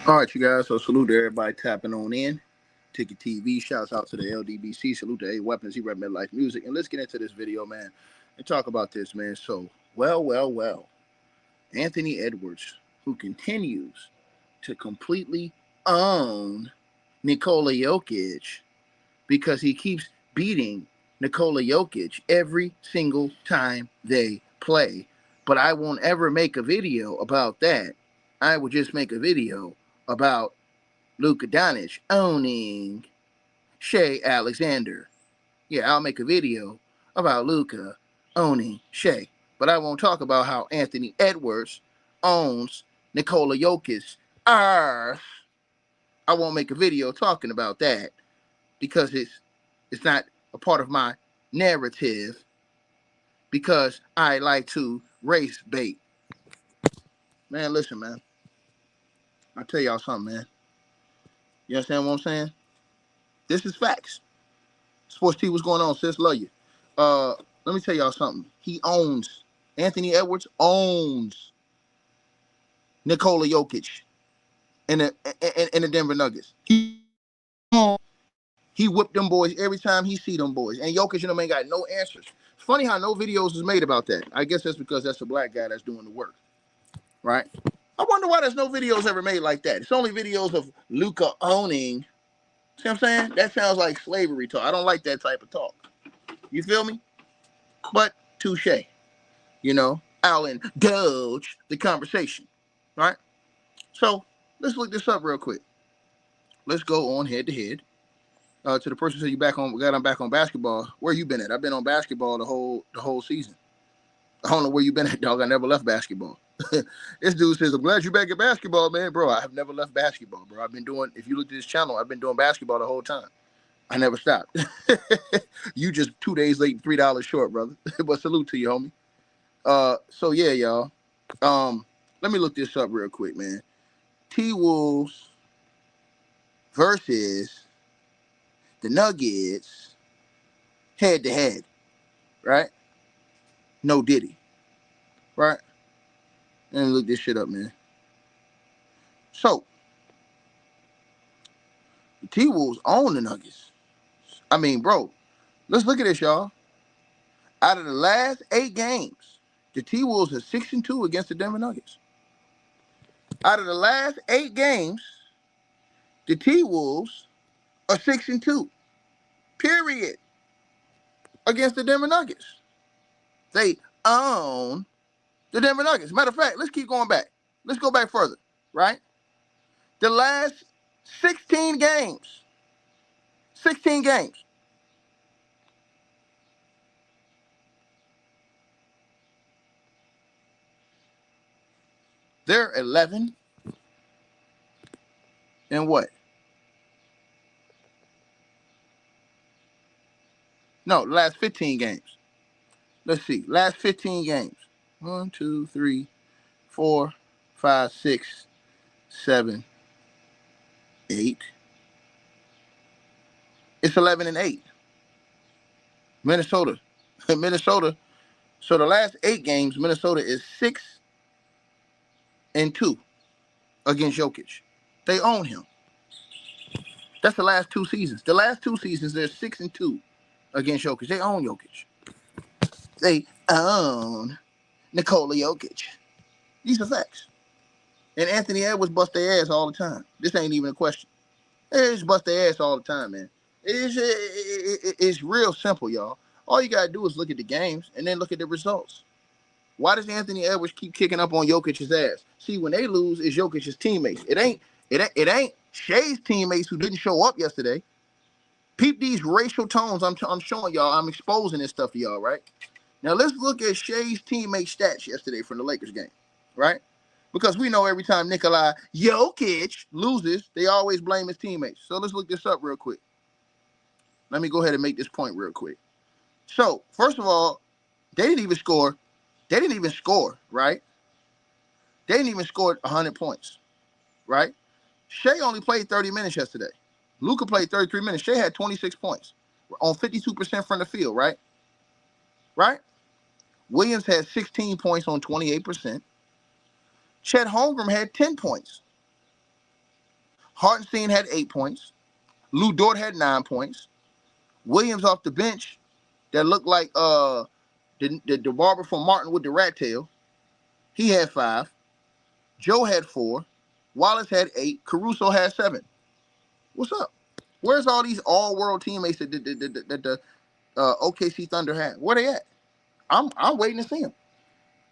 All right, you guys. So salute to everybody tapping on in. Ticket TV. Shouts out to the LDBC. Salute to A Weapons. He rep Midlife Music. And let's get into this video, man, and talk about this, man. So, well. Anthony Edwards, who continues to completely own Nikola Jokic because he keeps beating Nikola Jokic every single time they play. But I won't ever make a video about that. I will just make a video about Luka Doncic owning Shea Alexander. Yeah, I'll make a video about Luka owning Shea. But I won't talk about how Anthony Edwards owns Nikola Jokic. I won't make a video talking about that because it's not a part of my narrative because I like to race bait. Man, listen, man. I'll tell y'all something, man. You understand what I'm saying? This is facts. Sports T, what's going on, sis? Love you. Let me tell y'all something. Anthony Edwards owns Nikola Jokic in the Denver Nuggets. He whipped them boys every time he see them boys. And Jokic and them ain't got no answers. It's funny how no videos is made about that. I guess that's because that's a black guy that's doing the work, right? I wonder why there's no videos ever made like that. It's only videos of Luka owning. See what I'm saying? That sounds like slavery talk. I don't like that type of talk. You feel me? But touche. I'll indulge the conversation, right? So let's look this up real quick. Let's go on head to head. To the person who said I'm back on basketball. Where you been at? I've been on basketball the whole season. I don't know where you been at, dog. I never left basketball. This dude says, I'm glad you back at basketball, man. Bro, I have never left basketball, bro. If you look at this channel, I've been doing basketball the whole time. I never stopped. You just 2 days late, $3 short, brother. But salute to you, homie. So yeah, y'all. Let me look this up real quick, man. T-Wolves versus the Nuggets head to head, right? No Diddy, right? Let me look this shit up, man. So, the T-Wolves own the Nuggets. I mean, bro, let's look at this, y'all. Out of the last 8 games, the T-Wolves are 6-2 against the Denver Nuggets. Out of the last 8 games, the T-Wolves are 6-2. Period. Against the Denver Nuggets. They own the Denver Nuggets. Matter of fact, let's keep going back. Let's go back further, right? The last 16 games. 16 games. They're 11 and what? No, last 15 games. Let's see. Last 15 games. 1, 2, 3, 4, 5, 6, 7, 8. It's 11 and 8. Minnesota. Minnesota. So the last 8 games, Minnesota is 6-2 against Jokic. They own him. That's the last 2 seasons. The last 2 seasons, they're 6-2 against Jokic. They own Jokic. They own Nikola Jokic. These are facts. And Anthony Edwards bust their ass all the time. This ain't even a question. They just bust their ass all the time, man. It's real simple, y'all. All you gotta do is look at the games and then look at the results. Why does Anthony Edwards keep kicking up on Jokic's ass? See, when they lose, it's Jokic's teammates. It ain't Shea's teammates who didn't show up yesterday. Peep these racial tones I'm showing y'all. I'm exposing this stuff to y'all, right? Now let's look at Shea's teammate stats yesterday from the Lakers game, right? Because we know every time Nikola Jokic loses, they always blame his teammates. So let's look this up real quick. Let me go ahead and make this point real quick. So, first of all, they didn't even score. Right? They didn't even score 100 points, right? Shea only played 30 minutes yesterday. Luka played 33 minutes. Shea had 26 points on 52% from the field, right? Right? Williams had 16 points on 28%. Chet Holmgren had 10 points. Hartenstein had 8 points. Lou Dort had 9 points. Williams off the bench that looked like the barber from Martin with the rat tail. He had 5. Joe had 4. Wallace had 8. Caruso had 7. What's up? Where's all these all-world teammates that the OKC Thunder had? Where they at? I'm waiting to see them.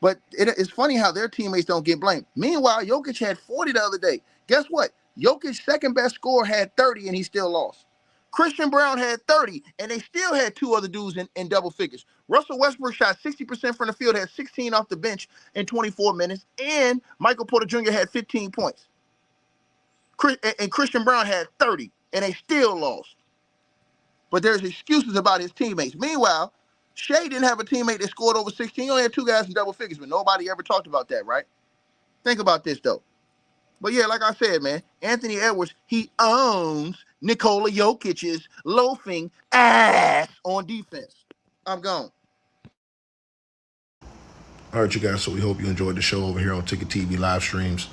But it's funny how their teammates don't get blamed. Meanwhile, Jokic had 40 the other day. Guess what? Jokic's second best scorer had 30 and he still lost. Christian Brown had 30 and they still had 2 other dudes in double figures. Russell Westbrook shot 60% from the field, had 16 off the bench in 24 minutes, and Michael Porter Jr. had 15 points. And Christian Brown had 30 and they still lost. But there's excuses about his teammates. Meanwhile, Shea didn't have a teammate that scored over 16. He only had 2 guys in double figures, but nobody ever talked about that, right? Think about this, though. But yeah, like I said, man, Anthony Edwards, he owns Nikola Jokic's loafing ass on defense. I'm gone. All right, you guys, so we hope you enjoyed the show over here on Ticket TV live streams.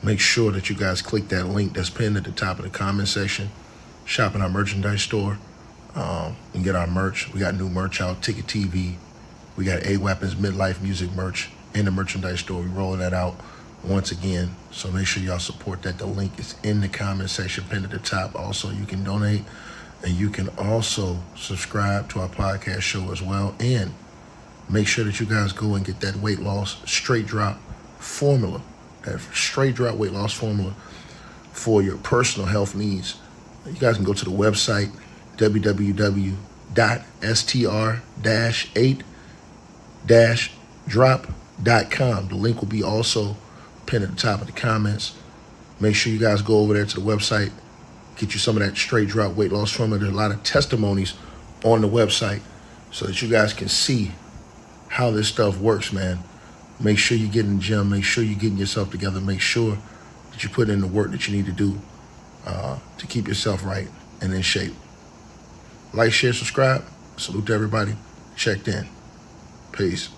Make sure that you guys click that link that's pinned at the top of the comment section. Shop in our merchandise store and get our merch. We got new merch out, Ticket TV. We got A Weapons Midlife Music merch in the merchandise store. We rolling that out once again. So make sure y'all support that. The link is in the comment section, pinned at the top. Also, you can donate and you can also subscribe to our podcast show as well. And make sure that you guys go and get that weight loss straight drop formula, that straight drop weight loss formula for your personal health needs. You guys can go to the website, www.str-8-drop.com. The link will be also pinned at the top of the comments. Make sure you guys go over there to the website, get you some of that straight drop weight loss formula. There's a lot of testimonies on the website so that you guys can see how this stuff works, man. Make sure you get in the gym. Make sure you're getting yourself together. Make sure that you put in the work that you need to do to keep yourself right and in shape. Like, share, subscribe. Salute to everybody. Checked in. Peace.